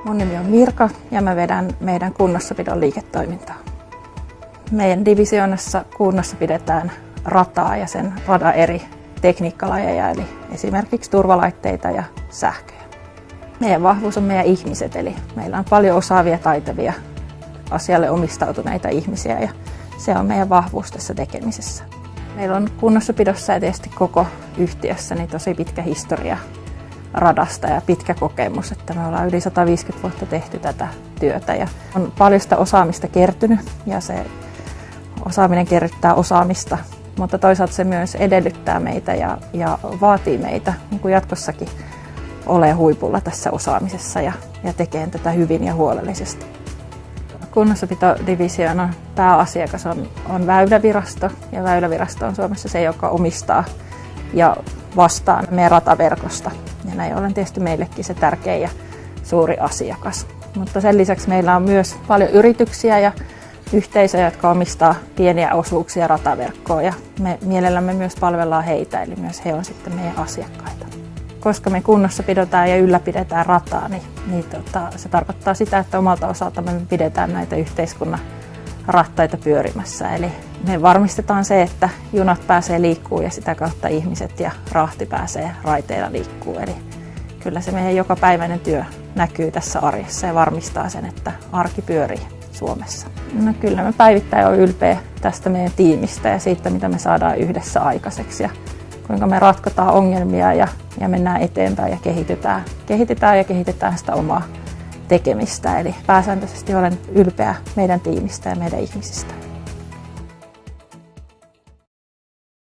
Mun nimi on Mirka ja mä vedän meidän kunnossapidon liiketoimintaa. Meidän divisioonassa kunnossa pidetään rataa ja sen radan eri tekniikkalajeja, eli esimerkiksi turvalaitteita ja sähköjä. Meidän vahvuus on meidän ihmiset, eli meillä on paljon osaavia, taitavia, asialle omistautuneita ihmisiä ja se on meidän vahvuus tässä tekemisessä. Meillä on kunnossapidossa ja tietysti koko yhtiössä niin tosi pitkä historia radasta ja pitkä kokemus, että me ollaan yli 150 vuotta tehty tätä työtä ja on paljon sitä osaamista kertynyt ja se osaaminen kerryttää osaamista, mutta toisaalta se myös edellyttää meitä ja vaatii meitä niin kuin jatkossakin ole huipulla tässä osaamisessa ja tekee tätä hyvin ja huolellisesti. Kunnossapitodivisioonan pääasiakas on Väylävirasto ja Väylävirasto on Suomessa se, joka omistaa ja vastaa meidän rataverkosta. Ja näin ollen tietysti meillekin se tärkeä ja suuri asiakas. Mutta sen lisäksi meillä on myös paljon yrityksiä ja yhteisöjä, jotka omistaa pieniä osuuksia rataverkkoon ja me mielellämme myös palvellaan heitä, eli myös he on sitten meidän asiakkaita. Koska me kunnossa pidetään ja ylläpidetään rataa, niin se tarkoittaa sitä, että omalta osaltamme me pidetään näitä yhteiskunnan rattaita pyörimässä. Eli me varmistetaan se, että junat pääsee liikkuu ja sitä kautta ihmiset ja rahti pääsee raiteilla liikkuu. Eli kyllä se meidän jokapäiväinen työ näkyy tässä arjessa ja varmistaa sen, että arki pyörii Suomessa. No kyllä me päivittäin on ylpeä tästä meidän tiimistä ja siitä, mitä me saadaan yhdessä aikaiseksi. Ja kuinka me ratkotaan ongelmia ja mennään eteenpäin ja kehitetään sitä omaa tekemistä. Eli pääsääntöisesti olen ylpeä meidän tiimistä ja meidän ihmisistä.